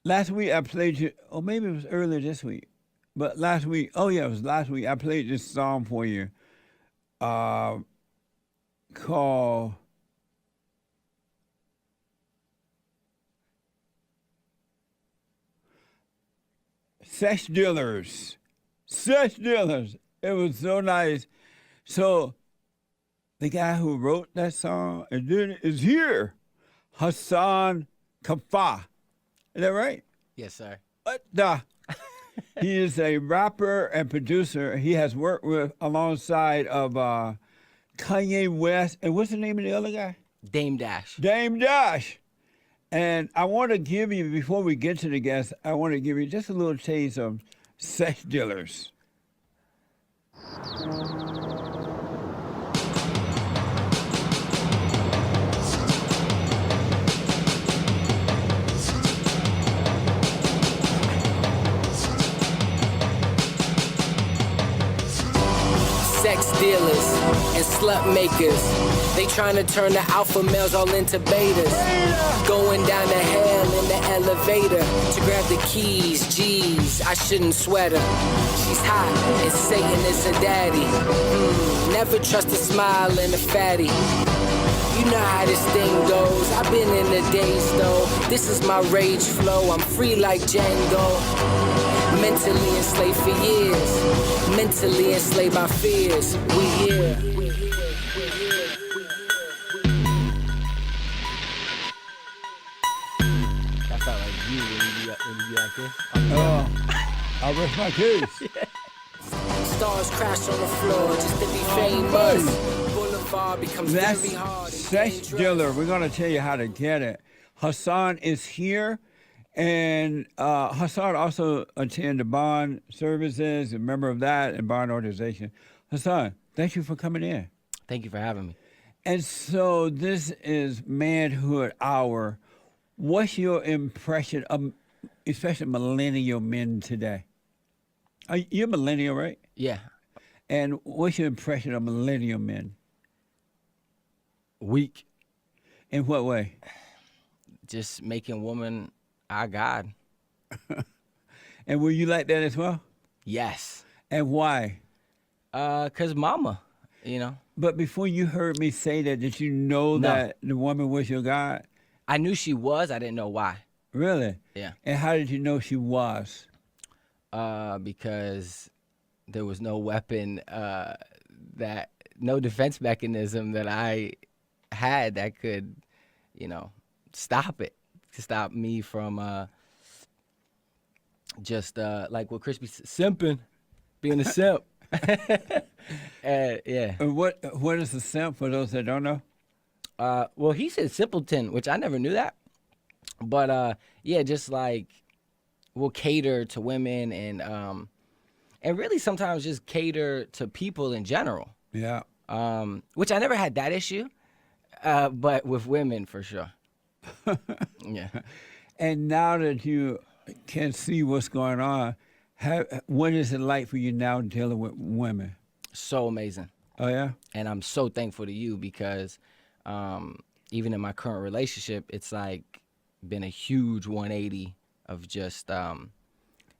Last week I played you, or maybe it was earlier this week, but last week, oh yeah, it was last week. I played this song for you, uh, called "Sex Dealers." Sex Dealers. It was so nice. So the guy who wrote that song is here, Hassan Khaffaf. Is that right? Yes, sir. What the? He is a rapper and producer. He has worked with alongside of Kanye West. And what's the name of the other guy? Dame Dash. Dame Dash. And I want to give you, before we get to the guests, I want to give you just a little taste of Sex Dealers. Sex dealers and slut makers. They trying to turn the alpha males all into betas. Going down to hell in the elevator to grab the keys. Jeez, I shouldn't sweat her. She's hot and Satan is her daddy. Never trust a smile in a fatty. You know how this thing goes. I've been in the days though. This is my rage flow. I'm free like Django. Mentally enslaved for years. Mentally enslaved by fears. We here. That felt like you when you be like this. I rest my case. Stars crash on the floor just to be famous. Boulevard becomes That's very hard. Sex Dealer. We're going to tell you how to get it. Hassan is here. And Hassan also attends the bond services, a member of that and bond organization. Hassan, thank you for coming in. Thank you for having me. And so this is Manhood Hour. What's your impression of, especially millennial men today? You're millennial, right? Yeah. And what's your impression of millennial men? Weak. In what way? Just making woman our God. And were you like that as well? Yes. And why? 'Cause mama, you know. But before you heard me say that, did you know No. that the woman was your God? I knew she was. I didn't know why. Really? Yeah. And how did you know she was? Because there was no weapon, no defense mechanism that I had that could, stop it. To stop me from just like what Crispy simping, being a simp. Yeah. And what is a simp for those that don't know? Well, he said simpleton, which I never knew that. But yeah, just like we'll cater to women and really sometimes just cater to people in general. Yeah. Which I never had that issue, but with women for sure. Yeah. And now that you can see what's going on, what is it like for you now dealing with women? So amazing. Oh, yeah? And I'm so thankful to you because even in my current relationship, it's like been a huge 180 of just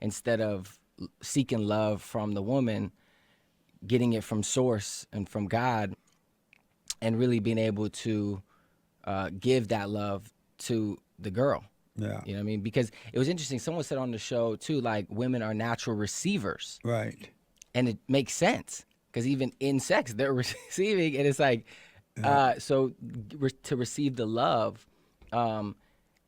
instead of seeking love from the woman, getting it from source and from God, and really being able to give that love to the girl. Yeah. You know what I mean? Because it was interesting. Someone said on the show, too, like women are natural receivers. Right. And it makes sense because even in sex, they're receiving. And it's like, to receive the love. And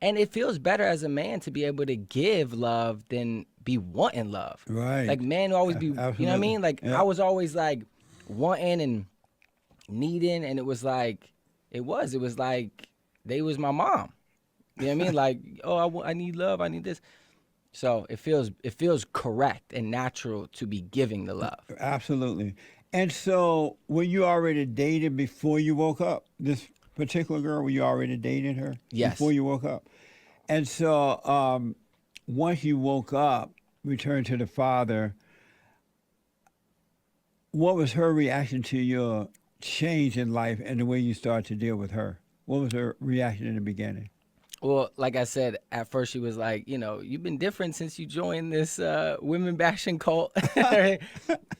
it feels better as a man to be able to give love than be wanting love. Right. Like men always be, Absolutely. you know what I mean? Like Yeah. I was always like wanting and needing. And it was like, they was my mom. You know what I mean? Like, oh, I need love. I need this. So it feels correct and natural to be giving the love. Absolutely. And so were you already dating before you woke up? This particular girl, were you already dating her? Yes. Before you woke up? And so once you woke up, returned to the Father, what was her reaction to your change in life and the way you started to deal with her? What was her reaction in the beginning? Well, like I said, at first she was like, you've been different since you joined this women bashing cult.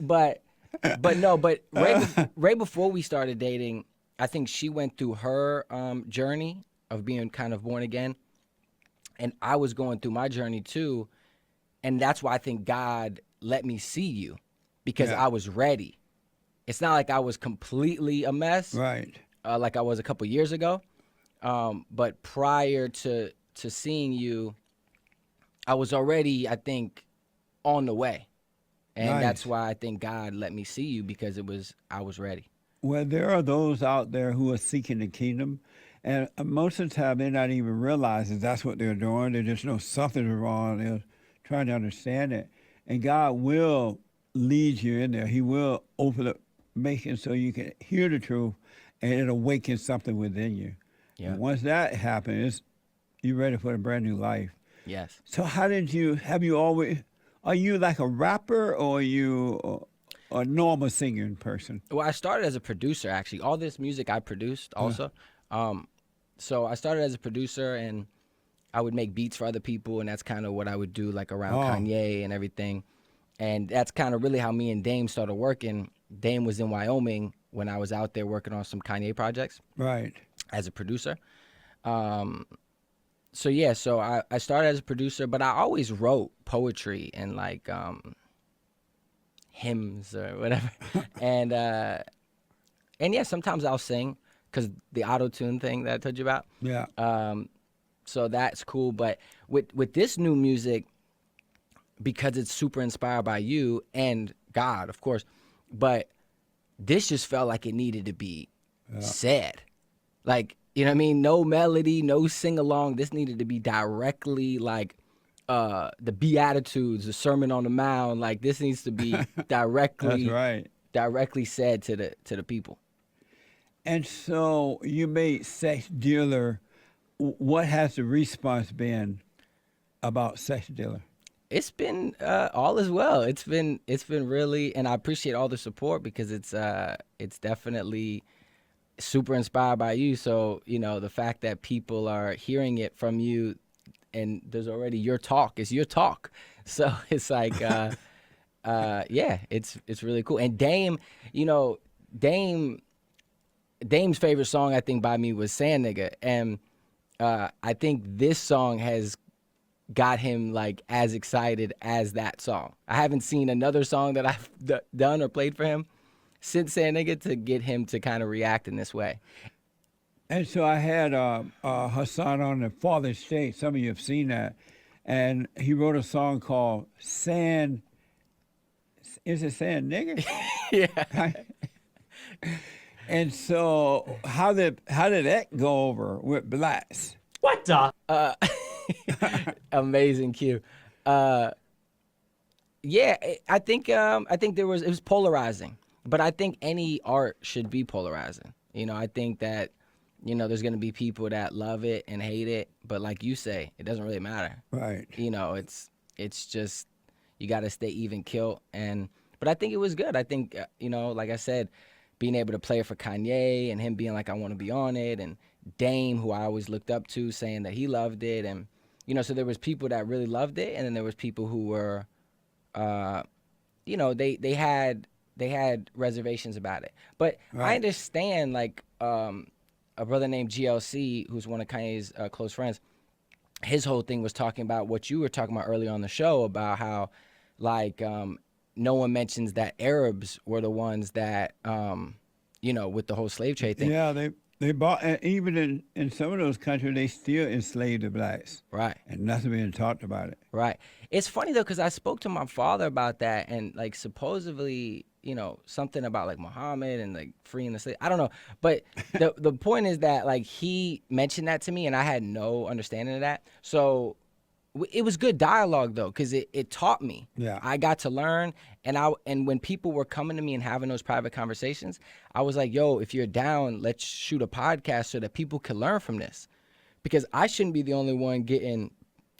but no, but right before we started dating, I think she went through her journey of being kind of born again, and I was going through my journey too, and that's why I think God let me see you, because I was ready. It's not like I was completely a mess, Right. like I was a couple years ago. But prior to seeing you, I was already, I think, on the way. And that's why I think God let me see you, because I was ready. Well, there are those out there who are seeking the kingdom, and most of the time they're not even realizing that's what they're doing. They just know something's wrong. They're trying to understand it. And God will lead you in there. He will open up, make it so you can hear the truth, and it awakens something within you. Yeah. And once that happens, you're ready for a brand new life. Yes. So have you always, are you like a rapper, or are you a normal singing person? Well, I started as a producer, actually. All this music I produced also. So I started as a producer, and I would make beats for other people, and that's kind of what I would do, like around Kanye and everything. And that's kind of really how me and Dame started working. Dame was in Wyoming when I was out there working on some Kanye projects. Right. As a producer. So I started as a producer, but I always wrote poetry and like hymns or whatever. and yeah, sometimes I'll sing, because the auto-tune thing that I told you about. Yeah. So that's cool. But with this new music, because it's super inspired by you and God, of course, but this just felt like it needed to be said. Like, you know what I mean? No melody, no sing-along. This needed to be directly like the Beatitudes, the Sermon on the Mount. Like, this needs to be directly That's right. directly said to the people. And so you made Sex Dealer. What has the response been about Sex Dealer? It's been all as well. It's been really, and I appreciate all the support, because it's definitely super inspired by you. So, the fact that people are hearing it from you, and there's already your talk. It's your talk. So it's like, yeah, it's really cool. And Dame, Dame's favorite song, I think, by me was Sand Nigga. And I think this song has got him like as excited as that song. I haven't seen another song that I've done or played for him since Sand Nigga to get him to kind of react in this way. And so I had Hassan on the Father's State. Some of you have seen that. And he wrote a song called Sand. Is it Sand Nigga? Yeah. And so how did that go over with blacks? What the? Amazing cue. Yeah, I think it was polarizing, but I think any art should be polarizing. I think that there's gonna be people that love it and hate it, but like you say, it doesn't really matter. Right. It's just you got to stay even kilt. But I think it was good. I think like I said, being able to play it for Kanye and him being like, I want to be on it, and Dame, who I always looked up to, saying that he loved it, and so there was people that really loved it, and then there was people who were, they had reservations about it. But Right. I understand, like a brother named GLC, who's one of Kanye's close friends. His whole thing was talking about what you were talking about earlier on the show, about how like no one mentions that Arabs were the ones that with the whole slave trade thing. Yeah, they bought, and even in some of those countries, they still enslave the blacks. Right. And nothing being talked about it. Right. It's funny though, because I spoke to my father about that, and like supposedly, something about like Muhammad and like freeing the slave. I don't know, but the point is that like he mentioned that to me, and I had no understanding of that. So it was good dialogue though, because it taught me. Yeah. I got to learn, and when people were coming to me and having those private conversations, I was like, yo, if you're down, let's shoot a podcast so that people can learn from this, because I shouldn't be the only one getting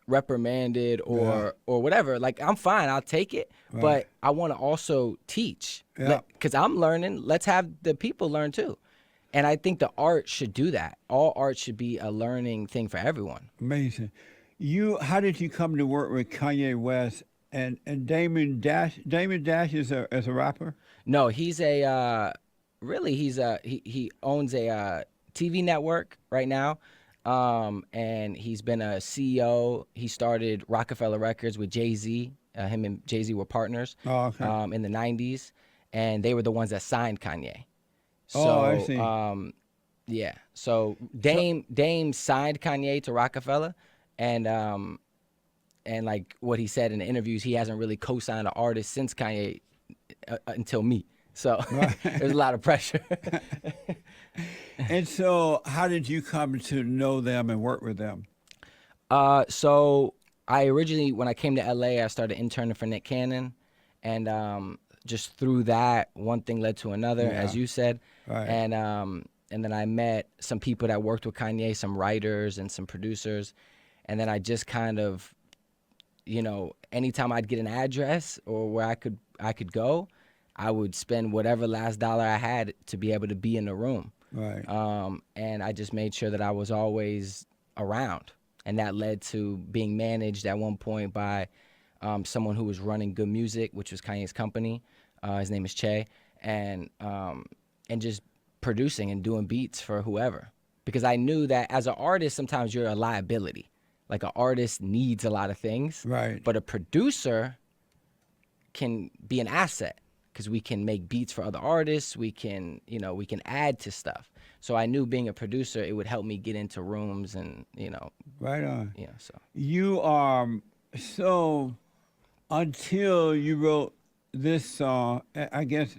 reprimanded or whatever. Like, I'm fine, I'll take it, Right. but I want to also teach. Yeah. Because I'm learning. Let's have the people learn too. And I think the art should do that. All art should be a learning thing for everyone. Amazing. How did you come to work with Kanye West and Damon Dash? Damon Dash is a rapper. No, he's a he owns a TV network right now, and he's been a CEO. He started Rockefeller Records with Jay-Z. Him and Jay-Z were partners in the '90s, and they were the ones that signed Kanye. So, I see. Yeah. So Dame signed Kanye to Rockefeller, and like what he said in the interviews, he hasn't really co-signed an artist since Kanye until me. So there's a lot of pressure. And so, how did you come to know them and work with them? So I originally, when I came to LA, I started interning for Nick Cannon, and just through that, one thing led to another, as you said. Right. And then I met some people that worked with Kanye, some writers and some producers, and then I just kind of, anytime I'd get an address or where I could go, I would spend whatever last dollar I had to be able to be in the room. Right. And I just made sure that I was always around, and that led to being managed at one point by someone who was running Good Music, which was Kanye's company. His name is Che, and just producing and doing beats for whoever, because I knew that as an artist, sometimes you're a liability. Like, an artist needs a lot of things, Right. but a producer can be an asset, because we can make beats for other artists. We can add to stuff. So I knew being a producer, it would help me get into rooms and, Right on. so. You so until you wrote this song, I guess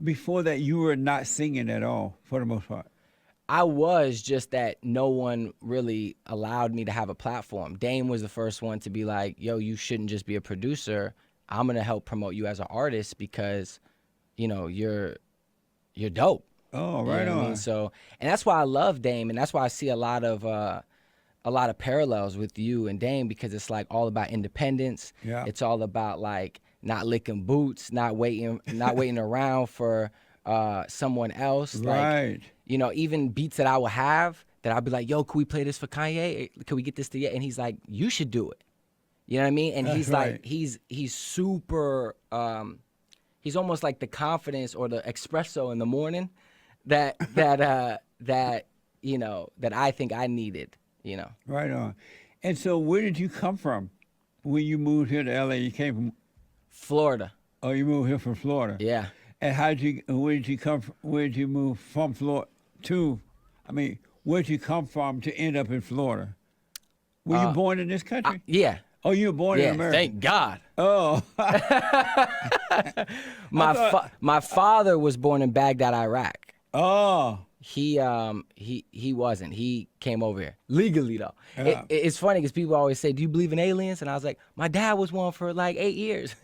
before that you were not singing at all for the most part. I was, just that no one really allowed me to have a platform. Dame was the first one to be like, yo, you shouldn't just be a producer. I'm going to help promote you as an artist because, you're dope. Oh, You right know what I on. mean? So, and that's why I love Dame, and that's why I see a lot of parallels with you and Dame, because it's like all about independence. Yeah. It's all about like not licking boots, not waiting around for someone else. Right. Like, even beats that I will have that I'll be like, yo, can we play this for Kanye? Can we get this to you? And he's like, you should do it. You know what I mean? And That's he's right. like, he's super, he's almost like the confidence or the espresso in the morning that I think I needed, Right on. And so where did you come from when you moved here to LA? You came from, Florida. oh, you moved here from Florida. Yeah. And where did you come from? Where did you move from Florida to, where did you come from to end up in Florida? Were you born in this country? Yeah. Oh, you were born in Yeah. America. Thank God. Oh, My father was born in Baghdad, Iraq. oh, He wasn't. He came over here legally though. Yeah. It's funny because people always say, "Do you believe in aliens?" And I was like, "My dad was one for like 8 years."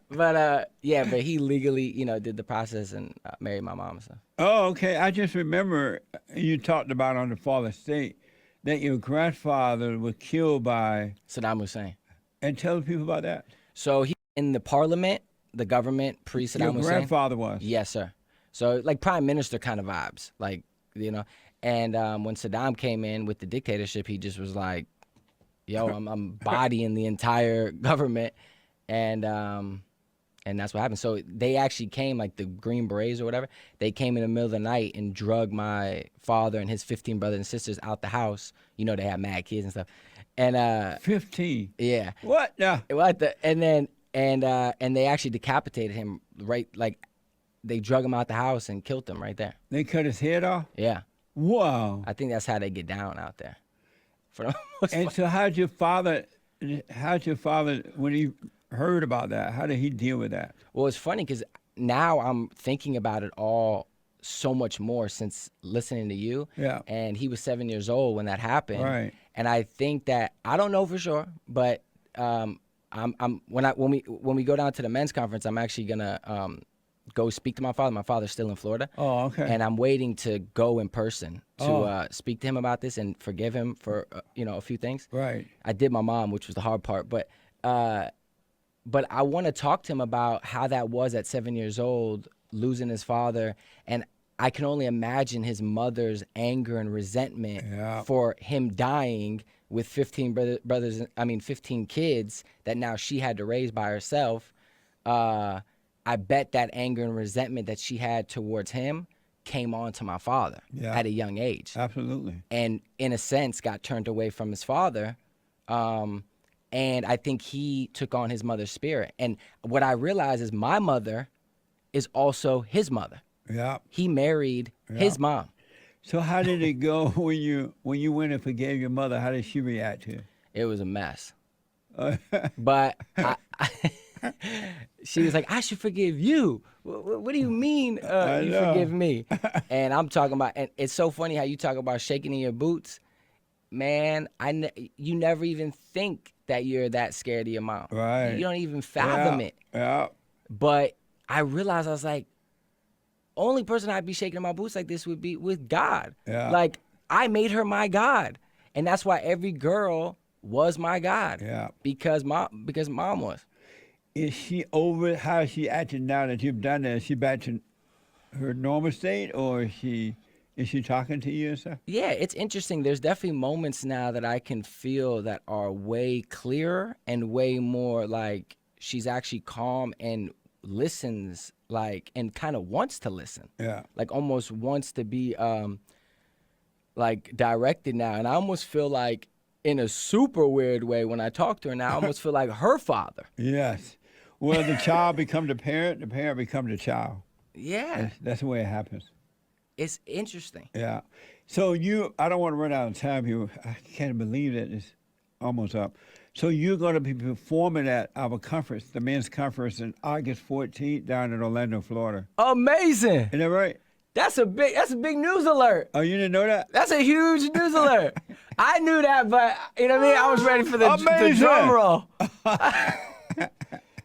But he legally, did the process and married my mom and stuff. oh, okay. I just remember you talked about on the Father State that your grandfather was killed by, Saddam Hussein. and tell the people about that. So he in the parliament, the government pre-Saddam Your Hussein. grandfather was. Yes, sir. So like prime minister kind of vibes, like, And when Saddam came in with the dictatorship, he just was like, "Yo, I'm bodying the entire government," and that's what happened. So they actually came, like the Green Berets or whatever. They came in the middle of the night and drug my father and his 15 brothers and sisters out the house. They had mad kids and stuff, and 15. yeah. What? No. What the? And then and they actually decapitated him right, like they drug him out the house and killed him right there. They cut his head off? Yeah, Wow. I think that's how they get down out there. For the most And part. so how'd your father, when he heard about that, how did he deal with that? Well, it's funny because now I'm thinking about it all so much more since listening to you. Yeah. And he was 7 years old when that happened. Right. And I think that I don't know for sure, but when we go down to the men's conference, I'm actually gonna go speak to my father. My father's still in Florida. Oh, okay. And I'm waiting to go in person to speak to him about this and forgive him for a few things. Right. I did my mom, which was the hard part, but I want to talk to him about how that was at 7 years old, losing his father, and I can only imagine his mother's anger and resentment for him dying with 15 brothers. I mean, 15 kids that now she had to raise by herself. I bet that anger and resentment that she had towards him came on to my father at a young age. Absolutely. And in a sense, got turned away from his father. And I think he took on his mother's spirit. And what I realized is my mother is also his mother. Yeah. He married his mom. So how did it go when you went and forgave your mother? How did she react to it? It was a mess. But she was like, I should forgive you. What do you mean you forgive me? And I'm talking about, and it's so funny how you talk about shaking in your boots. Man, you never even think that you're that scared of your mom. Right. You don't even fathom it. Yeah. But I realized, I was like, only person I'd be shaking in my boots like this would be with God. Yeah. Like, I made her my God. And that's why every girl was my God. Yeah. Because mom was. Is she over how she acted now that you've done that? Is she back to her normal state, or is she talking to you and stuff? Yeah, it's interesting. There's definitely moments now that I can feel that are way clearer and way more like she's actually calm and listens, like, and kind of wants to listen. Yeah. Like almost wants to be like directed now. And I almost feel like in a super weird way when I talk to her now, I almost feel like her father. Yes. Well, the child become the parent become the child. Yeah. That's the way it happens. It's interesting. Yeah. So I don't want to run out of time here. I can't believe that it's almost up. So you're going to be performing at our conference, the men's conference, on August 14th down in Orlando, Florida. Amazing. Is that right? That's a big news alert. Oh, you didn't know that? That's a huge news alert. I knew that, but you know what I mean? I was ready for the Amazing. drum roll.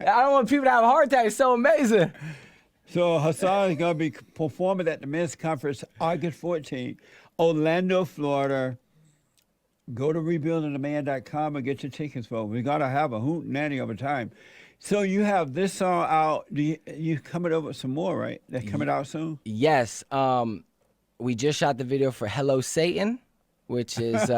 I don't want people to have a heart attack. It's so amazing. So Hassan is going to be performing at the men's conference August 14th, Orlando, Florida. Go to rebuildingtheman.com and get your tickets, folks. We got to have a hoot nanny over time. So you have this song out. You coming up with some more, right? They're coming out soon? Yes. We just shot the video for Hello Satan, which is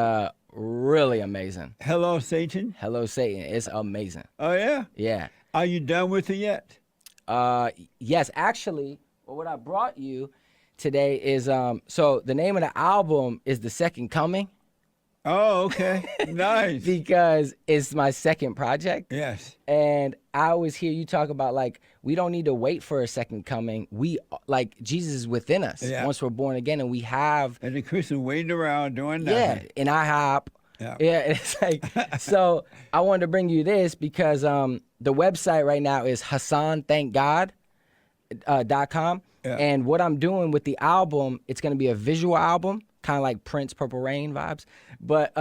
really amazing. Hello, Satan? Hello Satan. It's amazing. Oh, yeah? Yeah. Are you done with it yet? Yes, actually, what I brought you today is, so the name of the album is The Second Coming. Oh, okay. Nice. Because it's my second project. Yes. And I always hear you talk about, like, we don't need to wait for a second coming. Like, Jesus is within us once we're born again, and we have. And the Christian waiting around doing nothing. Yeah, and I hop. Yeah. Yeah, it's like, so I wanted to bring you this because the website right now is HassanThankGod.com. Yeah. And what I'm doing with the album, it's going to be a visual album, kind of like Prince Purple Rain vibes. But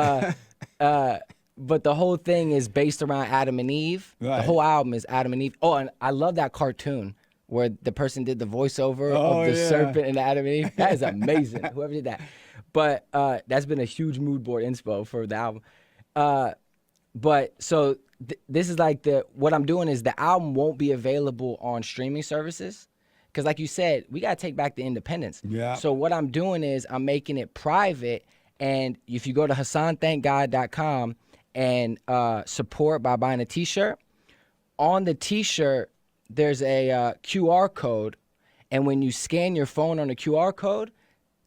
but the whole thing is based around Adam and Eve. Right. The whole album is Adam and Eve. Oh, and I love that cartoon where the person did the voiceover of the serpent and Adam and Eve. That is amazing. Whoever did that. But that's been a huge mood board inspo for the album. But so this is like what I'm doing is the album won't be available on streaming services. Because like you said, we got to take back the independence. Yeah. So what I'm doing is I'm making it private. And if you go to HassanThankGod.com and support by buying a T-shirt, on the T-shirt, there's a QR code. And when you scan your phone on the QR code,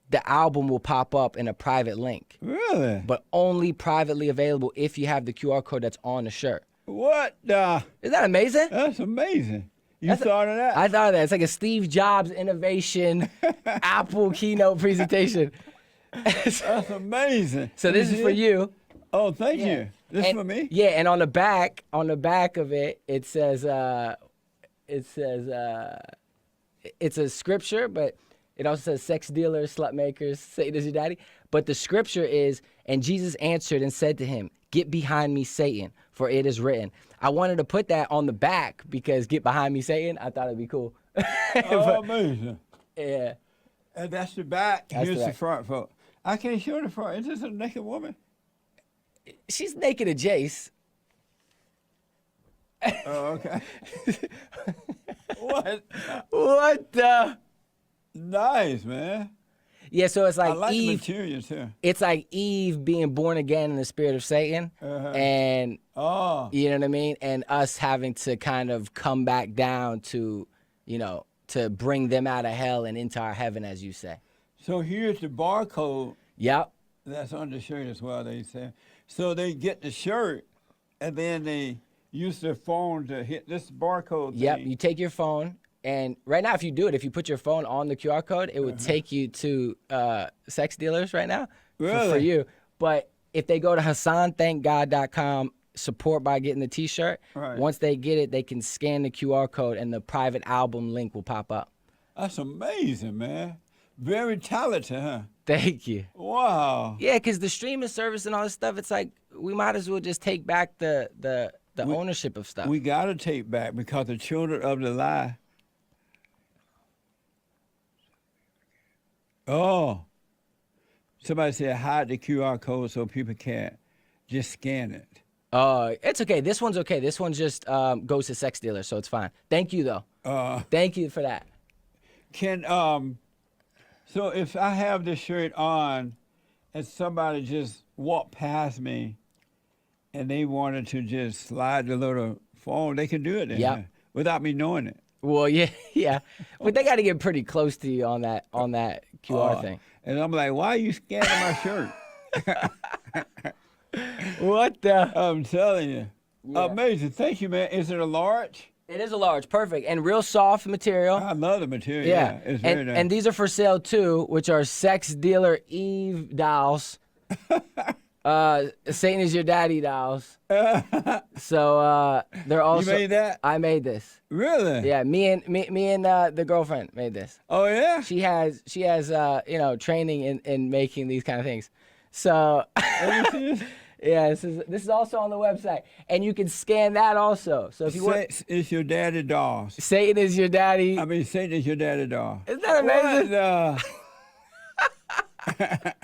the album will pop up in a private link. Really? But only privately available if you have the QR code that's on the shirt. What the? Isn't that amazing? That's amazing. You thought of that? I thought of that. It's like a Steve Jobs innovation Apple keynote presentation. That's amazing. So this is for you. Oh, thank you. This is for me? Yeah, and on the back of it, it says it's a scripture, but it also says sex dealers, slut makers, Satan is your daddy. But the scripture is, and Jesus answered and said to him, "Get behind me, Satan, for it is written." I wanted to put that on the back because "Get behind me, Satan," I thought it'd be cool. Oh, amazing. Yeah. And that's the back. That's Here's the the back. front, folks. I can't show the front. Is this a naked woman? She's naked adjacent. Oh, okay. What? What the? Nice, man. Yeah, so it's I like like the Eve. material too. It's like Eve being born again in the spirit of Satan, and Oh, you know what I mean, and us having to kind of come back down to, to bring them out of hell and into our heaven, as you say. so here's the barcode Yep. that's on the shirt as well. They say so they get the shirt, and then they use their phone to hit this barcode. Yep. thing. You take your phone, and right now, if you do it, if you put your phone on the QR code, it would take you to sex dealers right now for Really? you. But if they go to HassanThankGod.com, support by getting the T-shirt. Right. Once they get it, they can scan the QR code, and the private album link will pop up. That's amazing, man. Very talented, huh? Thank you. Wow. Yeah, because the streaming service and all this stuff, it's like we might as well just take back the ownership of stuff. We got to take back because the children of the lie. Oh. Somebody said hide the QR code so people can't just scan it. It's okay. This one's okay. This one just goes to sex dealers, so it's fine. Thank you, though. Thank you for that. Can so if I have this shirt on and somebody just walked past me and they wanted to just slide the little phone, they can do it then, Yep. huh? Without me knowing it. Well, yeah, yeah, but they got to get pretty close to you on that QR thing. And I'm like, why are you scanning my shirt? What the? I'm telling you. Yeah. Amazing. Thank you, man. Is it a large? It is a large, perfect, and real soft material. I love the material. Yeah, It's very nice. and these are for sale too, which are sex dealer Eve dolls. Satan is your daddy dolls. So they're also. You made that? I made this. Really? Yeah, me and the girlfriend made this. Oh, yeah? She has training in making these kind of things. So Let me see this. yeah, this is also on the website, and you can scan that also. So if you want, Sex is your daddy dolls. Satan is your daddy. I mean, Satan is your daddy doll. Isn't that amazing? What?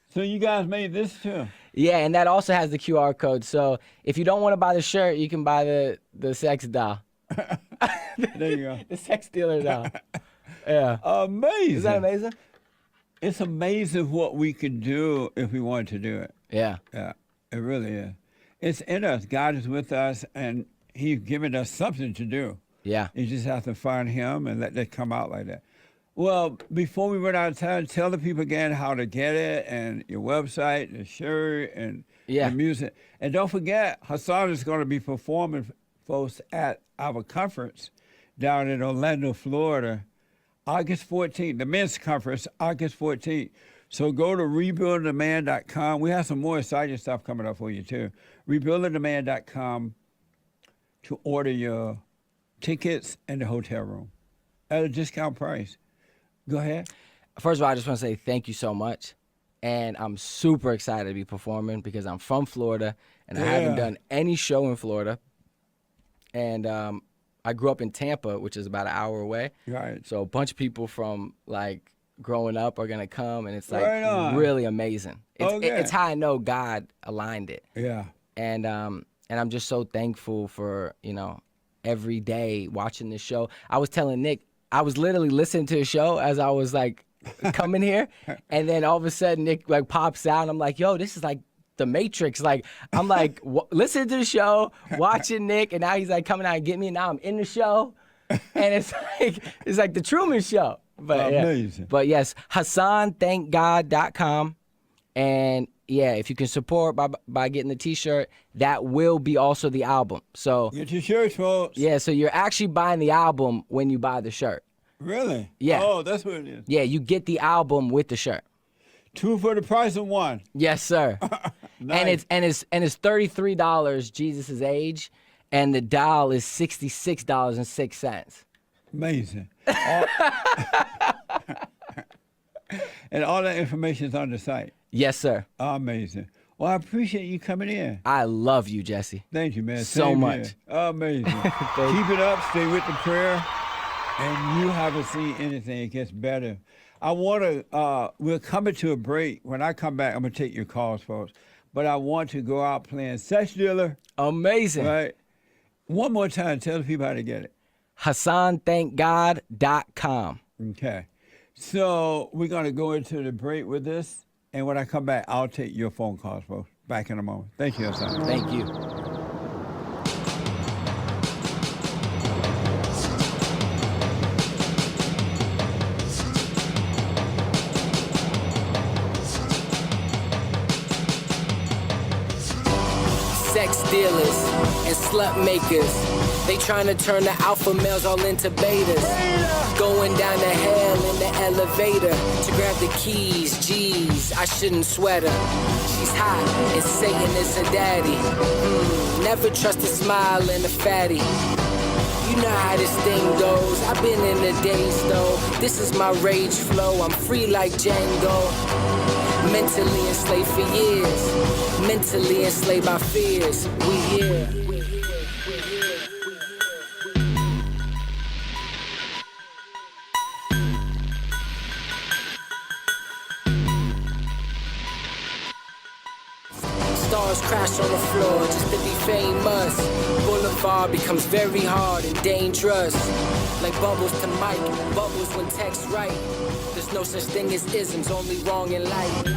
So you guys made this too? Yeah, and that also has the QR code. So if you don't want to buy the shirt, you can buy the sex doll. There you go. The sex dealer doll. Yeah. Amazing. Is that amazing? It's amazing what we can do if we want to do it. Yeah. Yeah, it really is. It's in us. God is with us, and He's given us something to do. Yeah. You just have to find Him and let that come out like that. Well, before we run out of time, tell the people again how to get it and your website, the shirt, and Yeah. the music. And don't forget, Hassan is going to be performing, folks, at our conference down in Orlando, Florida, August 14th, the men's conference, August 14th. So go to rebuildingtheman.com. We have some more exciting stuff coming up for you, too. Rebuildingtheman.com to order your tickets and the hotel room at a discount price. Go ahead. First of all, I just want to say thank you so much. And I'm super excited to be performing because I'm from Florida and I haven't Yeah. done any show in Florida. And I grew up in Tampa, which is about an hour away. Right. So a bunch of people from like growing up are gonna come, and it's like Right on. really amazing. It's, Okay. it's how I know God aligned it, Yeah. and I'm just so thankful for every day watching this show. I was telling Nick, I was literally listening to the show as I was like coming here, and then all of a sudden Nick like pops out, and I'm like, yo, this is like the Matrix. Like I'm like listening to the show, watching Nick, and now he's like coming out and get me. And now I'm in the show, and it's like the Truman Show. But Amazing. yeah. But yes, HassanThankGod.com, and yeah, if you can support by getting the T-shirt, that will be also the album. So Get your shirts, folks. yeah, so you're actually buying the album when you buy the shirt. Really? Yeah. Oh, that's what it is. Yeah, you get the album with the shirt. 2 for the price of 1. Yes, sir. Nice. And it's $33 Jesus' age, and the doll is $66.06. Amazing. And all that information is on the site. Yes, sir. Amazing. Well, I appreciate you coming in. I love you, Jesse. Thank you, man. So Same much. here. Amazing. Keep it up. Stay with the prayer. And you haven't seen anything. It gets better. I want to, we're coming to a break. When I come back, I'm going to take your calls, folks. But I want to go out playing Sex Dealer. Amazing. Right? One more time. Tell the people how to get it. HassanThankGod.com. Okay. So we're going to go into the break with this. And when I come back, I'll take your phone calls, folks. Back in a moment. Thank you, Hassan. Thank you. Sex dealers and slut makers. They trying to turn the alpha males all into betas. Going down to hell in the elevator to grab the keys. Jeez, I shouldn't sweat her. She's hot and Satan is her daddy. Never trust a smile in a fatty. You know how this thing goes. I've been in the days though. This is my rage flow. I'm free like Django. Mentally enslaved for years. Mentally enslaved by fears. We here. Stars crash on the floor just to be famous. Boulevard becomes very hard and dangerous. Like bubbles to Mike, bubbles when text right. There's no such thing as isms, only wrong and light.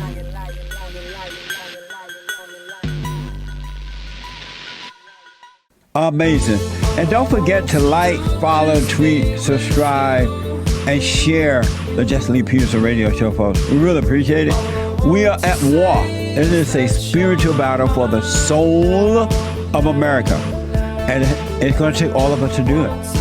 Amazing. And don't forget to like, follow, tweet, subscribe, and share the Jesse Lee Peterson radio show, folks. We really appreciate it. We are at war. It is a spiritual battle for the soul of America. And it's going to take all of us to do it.